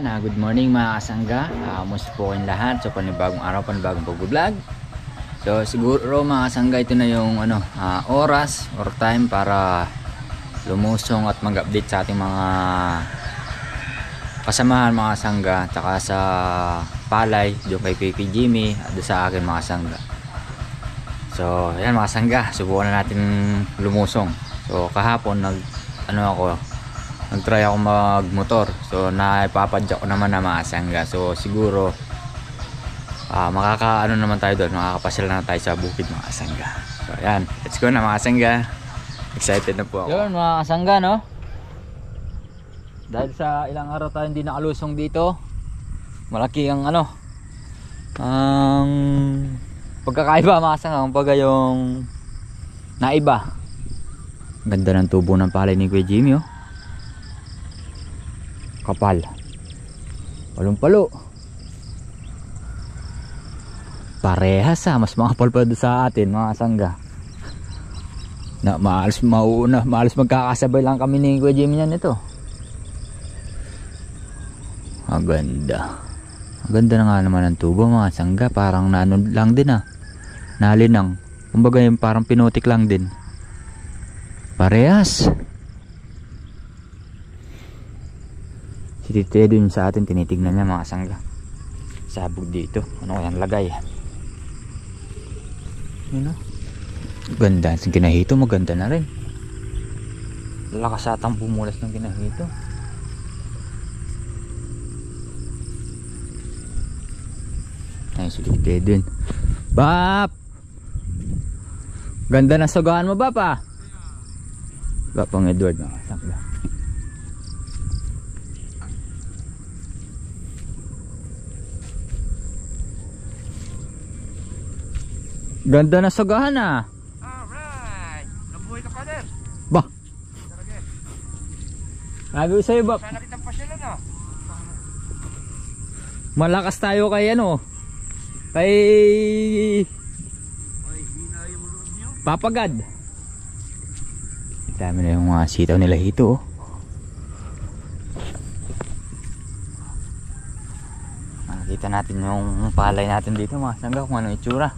Ayan, good morning mga kasangga. Musta po kayong lahat. So panibagong araw, panibagong pag-vlog. So siguro mga kasangga, ito na yung oras or time para lumusong at mag-update sa ating mga kasamahan mga kasangga, tsaka sa palay, doon kay Pipi Jimmy at doon sa akin mga kasangga. So ayan mga kasangga, subukan na natin lumusong. So kahapon nag-try ako mag-motor. So naipapadyak ko naman na mga kasangga. So siguro makakaano naman tayo doon, makakapasyal na tayo sa bukid mga kasangga. So ayan, let's go na mga kasangga. Excited na po ako. Yun mga kasangga, no? Dahil sa ilang araw tayo hindi nakalusong dito, malaki ang ang pagkakaiba mga kasangga. Kumbaga yung naiba. Ganda ng tubo ng palay ni Kuya Jimmy, oh. Kapal, palong-palo, parehas mas makapal pa doon sa atin mga kasangga. Na maalis magkakasabay lang kami ni Kuya Jimmy yan ito. Ang ganda na nga naman ng tubo mga kasangga. Parang naano lang din nalinang, kumbaga yung parang pinutik lang din. Parehas. Si Tito Edwin sa atin, tinitignan niya mga kasangga. Sabog dito, ano kayang lagay. Yun o, ganda. Ang kinahito maganda na rin. Lakas atang bumulas ng kinahito. Ayun si Tito Edwin. Bap! Ganda na sugahan mo, Bap, Bapang Edward mga kasangga. Ganda na sagahan Alright. Nabuhay ka pa din. Bah. Sabi ko sa'yo, Bap. Sana kitang pasyalan Malakas tayo kay kay Papagad. Dami na yung mga sitaw nila hito, Nakita natin yung palay natin dito mga kasangga, kung ano itsura.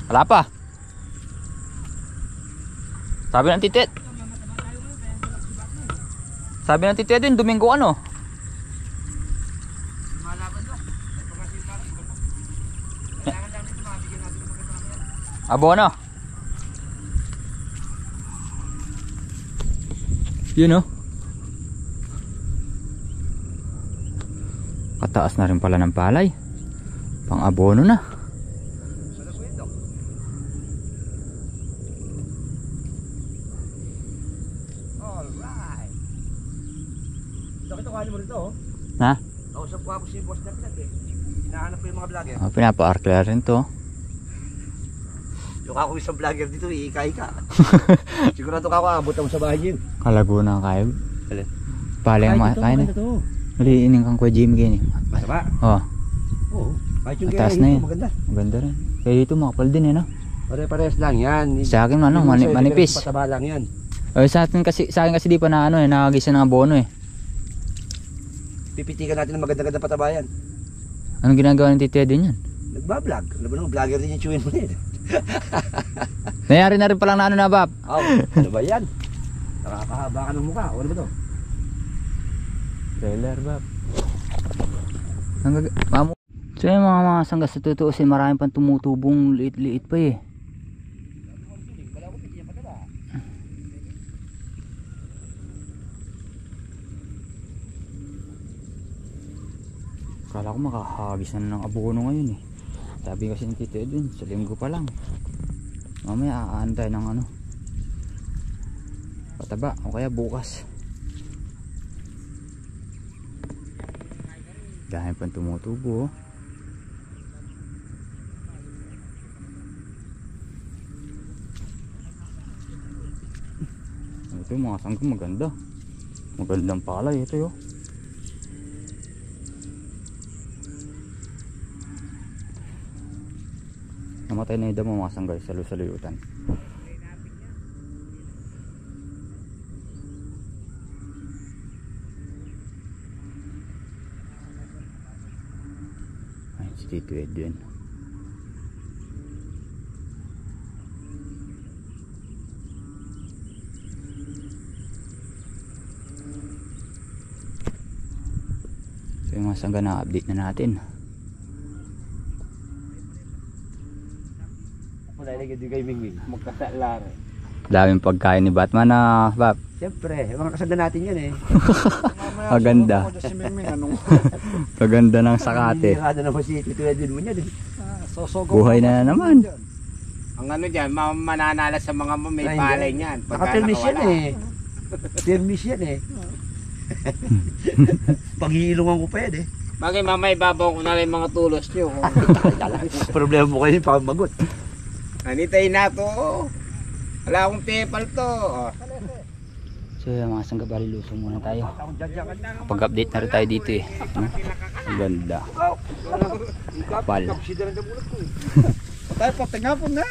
Wala pa. Sabi ng titit. Sabi ng titit din, Domingo abono. Yun kataas na rin pala ng palay. Pang abono na. Alright. Nakita ko mo rito, Ha? Nausap ko si boss na pinag hinahanap ko yung mga vlogger. Pinapa-arkla rin to. Yung ako isang vlogger dito, iika-ika. Sigurado ka ako, abot mo sa bahay yun. Kalaguna kayo. Palay ang makain Maliining kang Kuya Jimmy gini. Masama? Oo. Kahit yung Atas kaya na ito, maganda. Maganda rin. Kaya dito makapal din Pare-parehas lang yan. Sa akin manipis. Pataba lang yan. Sa akin kasi di pa na nakagisa ng abono Pipitikan natin ng maganda-ganda pataba yan. Anong ginagawa ng titya din yan? Nagbablog. Alam mo naman, vlogger din yung chewin mo yan. Nayari na rin palang na Bab. Ano ba yan? Nakakahaba ka ng mukha. Ano ba to? Trailer, Bab. So yung mga sangga sa tutuusin, maraming pang tumutubong liit-liit pa Kala ko makahagis na ng abono ngayon Sabi kasi ni Tito Edwin, sa linggo pa lang. Mamaya aan tayo ng pataba o kaya bukas. Dahil pang tumutubo Ito mga sangga maganda. Magandang palay ito Namatay na yung damo mga sanggay sa lusayutan. si Tito Edwin. So yung mga sangga na update na natin. Wala na gindi kay Mingwing. Magkasala rin. Daming pagkain ni Batman na Bap. Siyempre, mga kasanda natin yan eh. Maganda. Maganda ng sakate. Hindi naman si Tito Edwin mo niya. Buhay na naman. Ang ano dyan, mananala sa mga may palay niyan. Naka-permis yan eh. Permis yan eh. Pag-iilungan ko pwede. Bagay mamay babaw ko na lang yung mga tulos nyo. Problema mo kayo yung pamagot. Anitay na to. Wala akong pepal to. So yung mga sangga, bali lusong muna tayo. Pag-update na rin tayo dito eh. Ang ganda. Kapal. Tayo pagtingapon na.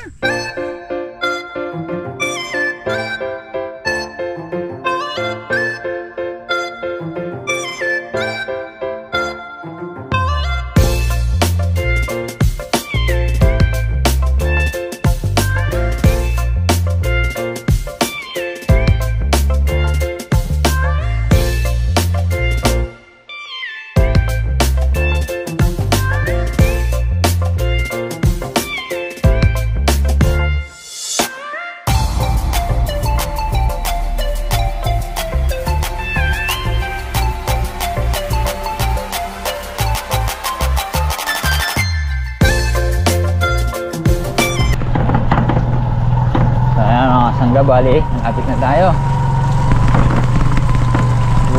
Sangga, bali, napit na tayo.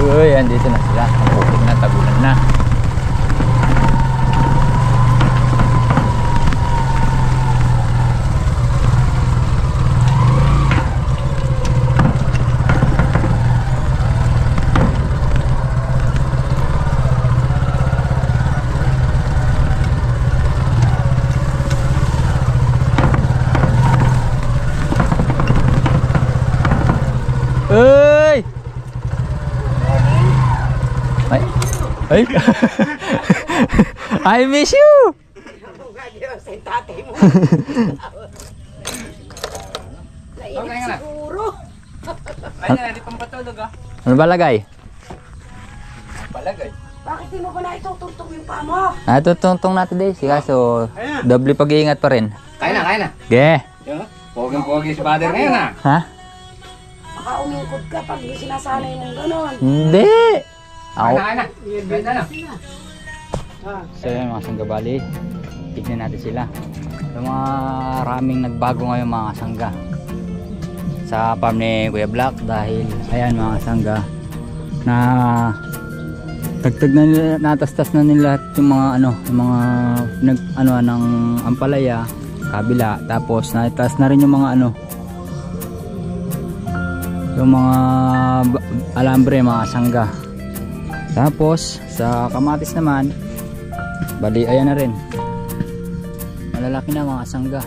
Uy, andito na sila. Mabutik na, tagulan na. Uy! Ay! I miss you! Ano ba lagay? Bakit di mo ba na itutugtog yung paa mo? Tutungtong natin din. Kaso, doble pag-iingat pa rin. Kaya na. Ge! Poging-pogi si father ngayon ha. Ha? Baka umingkod ka pag di sinasanay mong ganon. Hindi! Ako. Kaya na. So yun mga sangga, bali, tignan natin sila. Yung mga raming nagbago ngayon mga sangga sa farm ni Kuya Black, dahil ayan mga sangga na tagtag na nila, natastas na nila yung mga yung mga ng ampalaya kabila, tapos natas na rin yung mga yung mga alambre mga sangga. Tapos sa kamatis naman, bali ayan na rin, malalaki na mga sangga.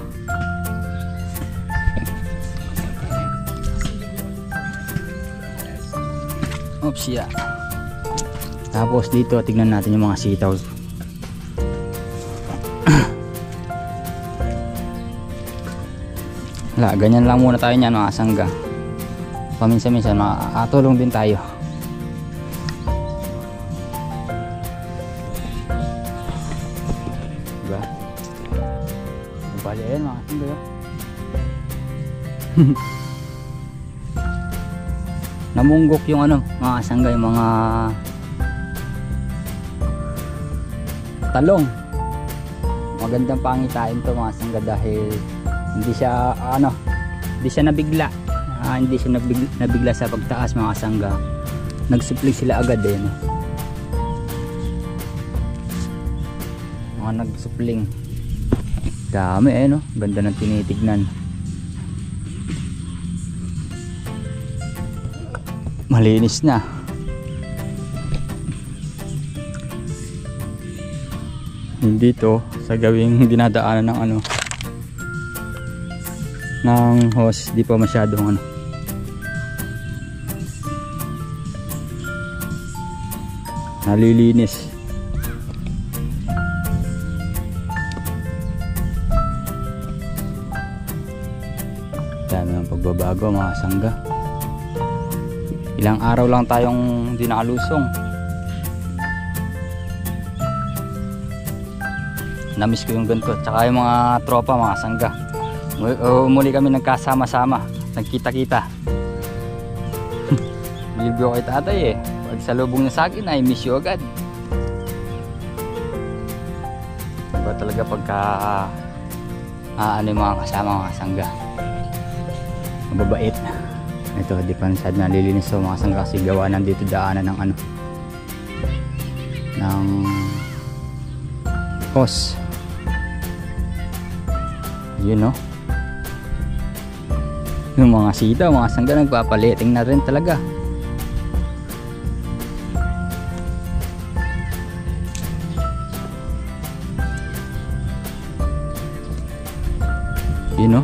Oops, yeah. Tapos dito tignan natin yung mga sitaw. Wala, ganyan lang muna tayo niyan mga sangga. Paminsan-minsan makakatulong din tayo. Diba? Bali ayan mga sangga. Namunggok yung mga sangga, yung mga talong. Magandang pangitain to mga sangga dahil hindi siya nabigla. Hindi siya nabigla sa pagtaas mga sangga. Nagsupling sila agad eh. Mga nagsupling. Dami eh no. Ganda ng tinitignan. Malinis na. Dito sa gawing dinadaanan ng ng hose, di pa masyadong nalilinis. nagbabago mga sangga. Ilang araw lang tayong hindi nakalusong. Namiss ko yung ganito. Tsaka yung mga tropa mga sangga. Muli kami nagkasama-sama. Nagkita-kita. Bilibyo kay tatay eh. Pag salubong niya sa akin ay miss you agad. Iba talaga pagka ano yung mga kasama mga sangga. Mababait. Ito, di pa masyad nalilinis so mga sangga kasi gawa nandito daanan ng ano ng hose. Yun no. Yung mga sitaw, mga sangga nagpapaliting na rin talaga. Yun no.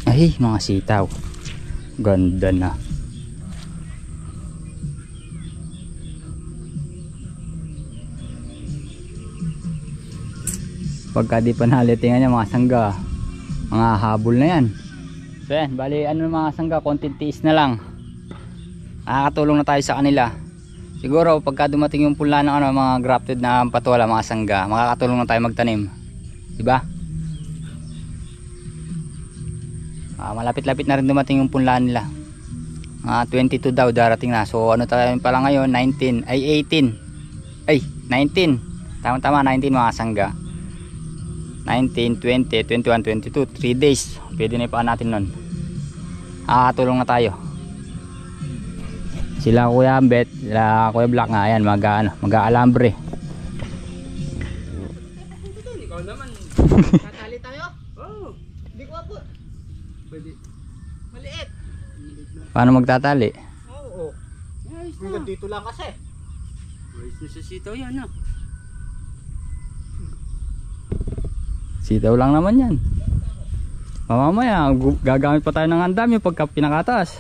Ay, mga sitaw. Ganda na. Pagka di pa nalitingan niya mga sangga, mga habol na yan. So yan, bali ano mga sangga, konting tiis na lang. Nakakatulong na tayo sa kanila. Siguro pagka dumating yung pula ng ano, mga grafted na patola mga sangga, makakatulong na tayo magtanim. Diba? Malapit-lapit na rin dumating yung punla nila. 22 daw darating na. So ano tayo pala ngayon, 19 ay 18 ay 19, tama-tama 19 mga sangga. 19, 20, 21, 22, 3 days pwede na ipaan natin nun. Tulong na tayo. Sila Kuya Ambet, sila Kuya Black nga, ayan mag-aalambre. Ikaw naman. Tatali tayo? Oo. Hindi ko po. Pwede. Maliit. Paano magtatali? Oo. Hanggang dito lang kasi. Necesito yan, no? Sitaw lang naman yan. Mamaya gagamit pa tayo ng andam yung pagka pinakataas.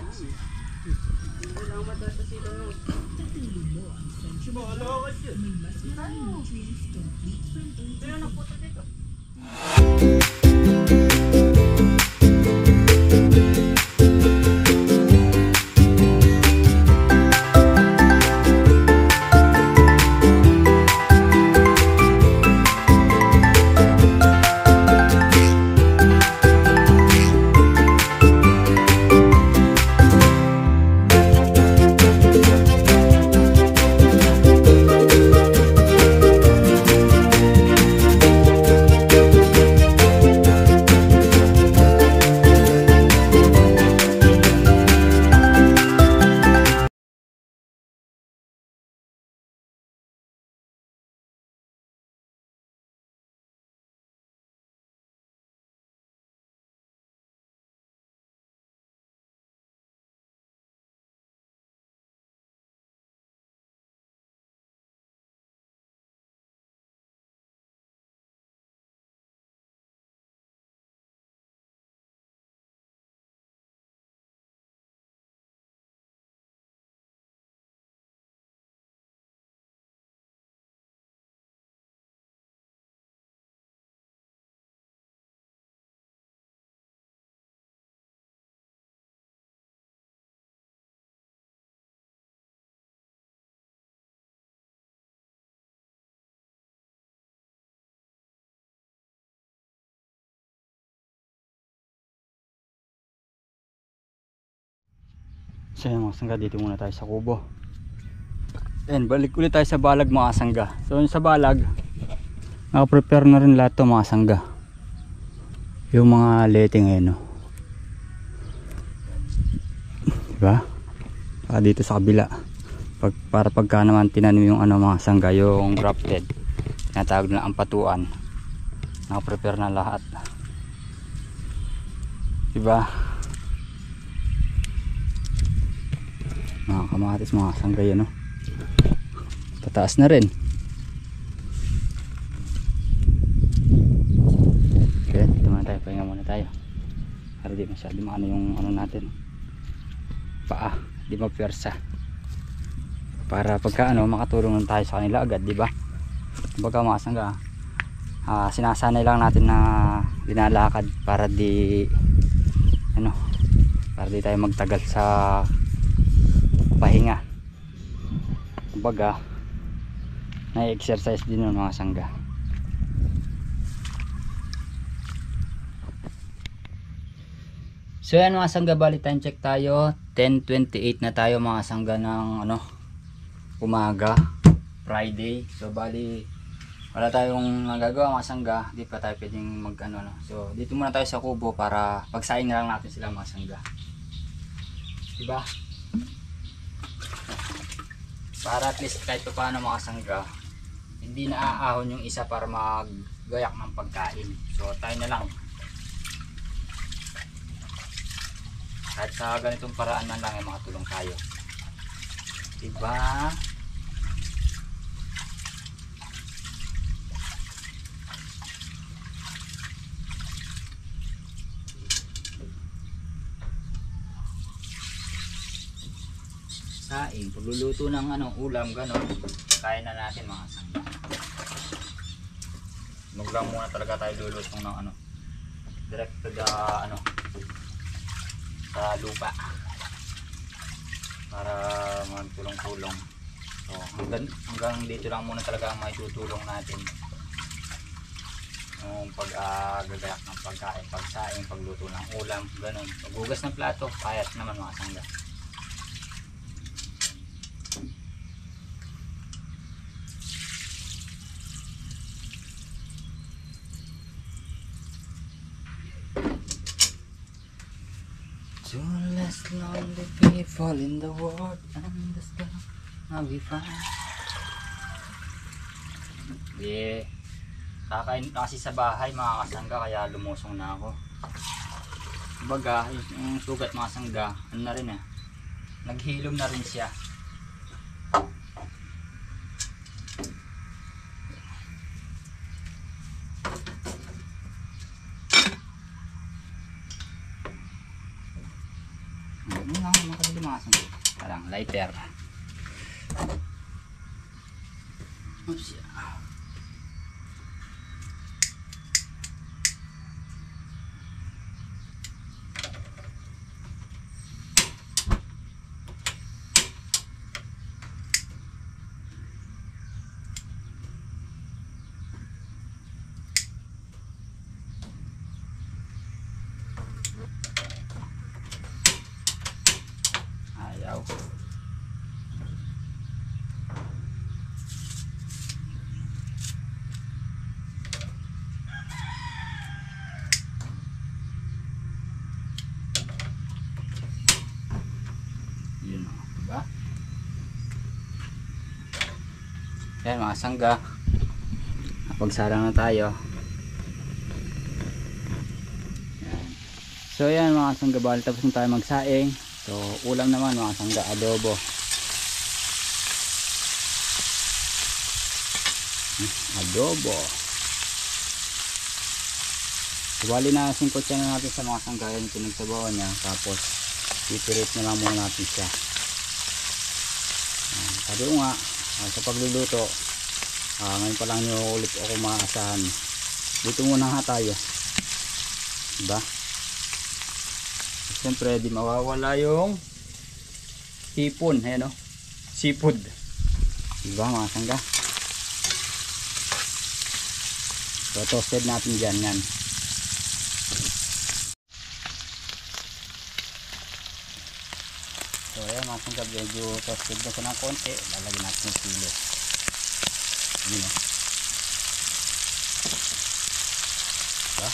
So yan mga sangga, dito muna tayo sa kubo. And balik ulit tayo sa balag mga sangga. So sa balag, naka-prepare na rin lahat to mga sangga. Yung mga letting ngayon, no? Diba? Dito sa kabila. Para pagka naman tinanim yung ano mga sangga, yung grafted, tinatawag na ampatuan. Naka-prepare na lahat. Diba? Mga kamatis mga sangga yan, no? Tataas na rin. Okay, dito muna tayo, pahinga muna tayo para di masyado maano yung ano natin, paa, di mapwersa. para pagka ano makatulong lang tayo sa kanila agad, di ba? Kumbaga mga sangga, sinasanay lang natin na linalakad para di ano, para di tayo magtagal sa pahinga. Kumbaga na-exercise din ng mga sangga. So yan mga sangga, bali time check tayo, 10:28 na tayo mga sangga ng ano, umaga, Friday. So bali wala tayong nagagawa mga sangga, di pa tayo pwedeng mag ano, no? So dito muna tayo sa kubo para pagsaing na lang natin sila mga sangga, diba? Para at least kahit pa paano mga sangga, hindi naaahon yung isa para maggayak ng pagkain. So tayo na lang, kahit sa ganitong paraan man lang ay makatulong tayo, diba? Saing, pagluluto ng ano, ulam, gano'n, kaya na natin mga sangga. Maglang muna talaga tayo lulutong ng ano, direct to the ano, sa lupa para magtulong-tulong. So hanggang dito lang muna talaga ang may tutulong natin, yung pag-gagayak ng pagkain, pagsaing, pagluto ng ulam, gano'n. Paghugas ng plato, kayat naman mga sangga. Two less lonely people in the world, and the sky will be fine. Yeah, kakain kasi sa bahay mga kasangga, kaya lumusong na ako. Kumbaga yung sugat mga sangga, ano na rin naghilom na rin siya. Parang lighter. Oops. Ayaw. Yun o, diba? Yan mga sangga, pagsara na tayo. Yan. So yan mga sangga, bali tapos na tayo magsaing. So ulam naman mga sangga, adobo. Adobo. So bali na singkot na natin sa mga sangga yung pinagsabawan niya. Tapos ipirit na lang muna natin siya. Sabi ko nga, sa pagluluto, ngayon pa lang nyo ulit ako maasahan. Dito muna nga tayo, diba? Siyempre di mawawala yung hipon, ayan o, seafood, diba mga sangga? So toasted natin dyan yan. So ayan mga sangga, medyo toasted na siya ng konti. Lalagyan natin ng silo. Yun o, diba?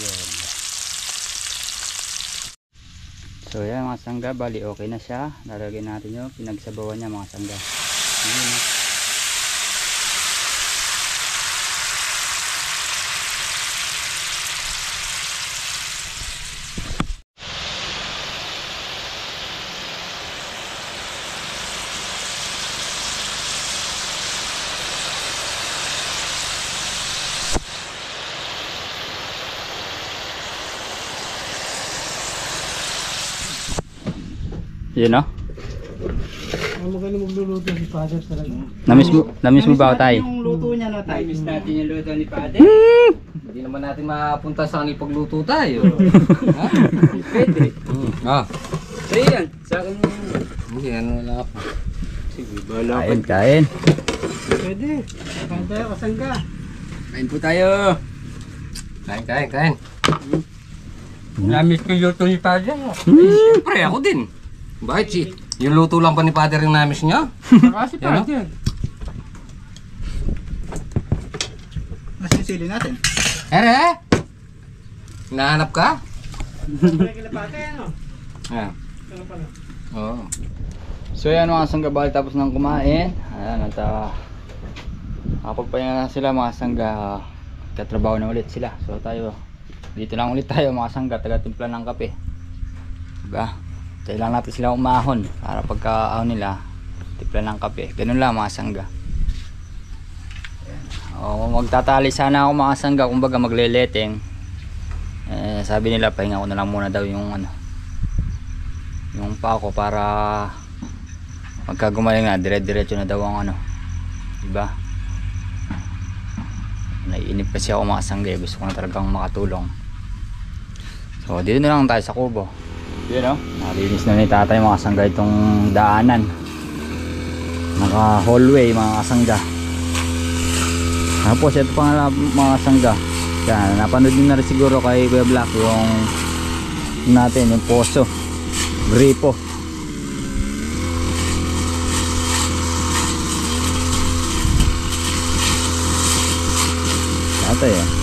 Yun. So yan mga sangga, bali okay na siya. Lalagyan natin yung pinagsabawan niya mga sangga. Yun o. Yun o. nagluluto si Father talaga. Namiss mo ba ako, tay? Yung luto niya no, tay. Miss natin yung luto ni Padre. Hindi naman natin mapunta sa kanil pagluto tayo. Ha? Pwede. Ah. So yan, sa akin hindi, ano wala ako. Sige, bala ka. Kain. Pwede. Kain tayo, kasangga. Kain po tayo. Kain. Namiss ko yung luto ni Padre. Siyempre, ako din. Bakit si? Yung luto lang ba ni Padre yung namiss niya? Saka si Yan, Father. Nasa yung sili natin. Ere? Hinahanap ka? Siyempre kila Pate, ano? Ah. Ano pala? Oo. So yan mga sangga, bali tapos nang kumain. Ayan, at nakapagpahinga na sila mga sangga. Katrabaho na ulit sila. So tayo, dito lang ulit tayo mga sangga, taga-timpla ng kape. Diba? Tayo lang natin sila umahon para pagka-ahon nila, timpla ng kape. Ganun lang mga sangga. O, magtatali sana ako mga sangga, kumbaga magle-letting. Sabi nila pahinga ko na lang muna daw yung yung pa ko para magkagumaling na, dire-diretso na daw ang diba? Naiinip kasi ako mga sangga, gusto ko na talagang makatulong. So dito na lang tayo sa kubo. Yun nalinis na ni tatay mga sangga itong daanan, naka hallway mga sangga. Tapos ito pa nga mga sangga, yan, napanood nyo na rin siguro kay Kuya Black yung natin, yung poso gripo. Tatay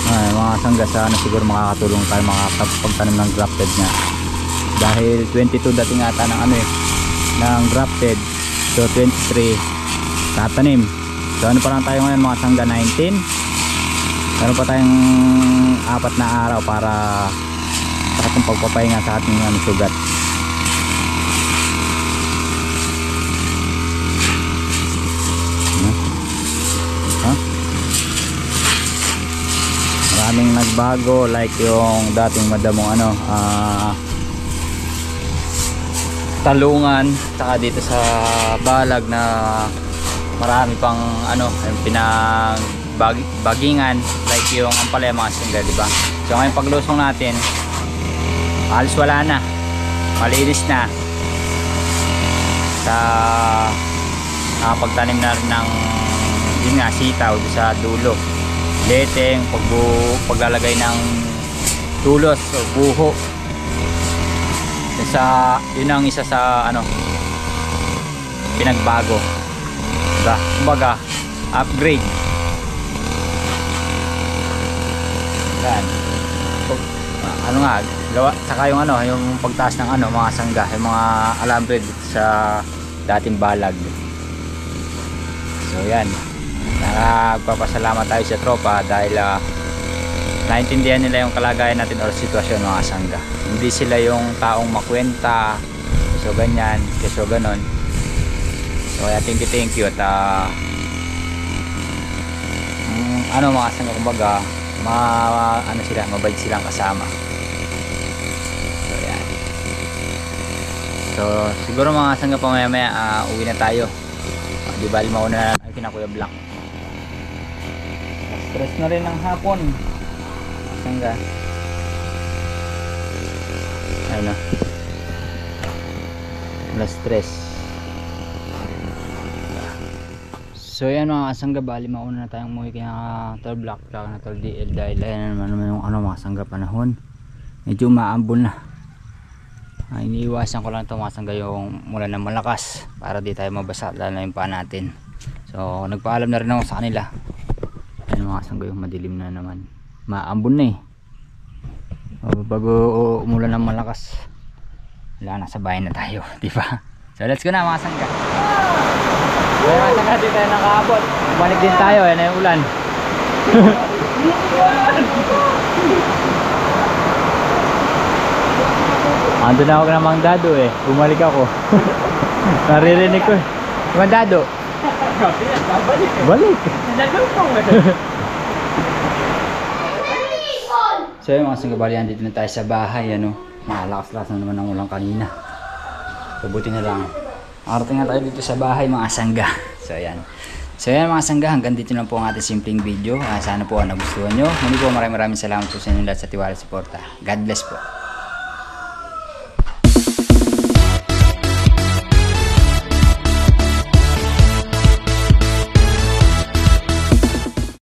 ay mga sangga, sana siguro makakatulong tayo makapagtanim ng grafted niya dahil 22 dating ata ng ng grafted. So 23 tatanim. So ano pa lang tayo ngayon mga sangga, 19. Meron pa tayong 4 na araw para sa ating pagpapahinga sa ating sugat. Maraming nagbago, like yung dating madamong talungan, saka dito sa balag na marami pang yung pinagbagingan, like yung ampalaya mga sangga, diba? So ngayon paglusong natin, halos wala na, malinis na sa nakapagtanim na rin ng yun nga, sitaw sa dulo, leteng, paglalagay ng tulos o buho. Yun ang isa sa pinagbago, diba? Kumbaga upgrade yan. Saka yung yung pagtaas ng mga sangga, yung mga alambre sa dating balag. So yan, nagpapasalamat tayo sa tropa dahil naintindihan nila yung kalagayan natin o sitwasyon mga sangga. Hindi sila yung taong makwenta, so ganyan, so ganon. So kaya thank you at mga sangga, kumbaga mabait silang kasama. So yan. So siguro mga sangga pa maya uwi na tayo. Di bali mauna na kina Kuya Black. Stress na rin ng hapon sangga. Ayun na stress. So yan mga sangga, bali mauna na tayong umuwi kaya Tol Black tsaka na Tol DL dahil ayan naman yung mga sangga panahon medyo maambon na. Iniiwasan ko lang ito mga sangga yung mula ng malakas para di tayo mabasa, lalo na yung paa natin. So nagpaalam na rin ako sa kanila. Ayan mga sangga, yung madilim na naman, maambon na bago umulan ng malakas, wala, nasa bahay na tayo, diba? So let's go na mga sangga. So mga sangga, di tayo nakaabot, bumalik din tayo, yan na yung ulan. Ando na ako ng Mang Dado bumalik ako. Naririnig ko Mang Dado, balik. So yun mga sanggabalian, dito na tayo sa bahay, ano. Malakas-lakas na naman ang ulang kanina. So buti na lang. Arating na tayo dito sa bahay mga sangga. So ayan. So ayan mga sangga, hanggang dito lang po ang ating simpleng video. Sana po nagustuhan nyo. Muli po maraming salamat po sa inyo lahat sa tiwala at suporta. God bless po.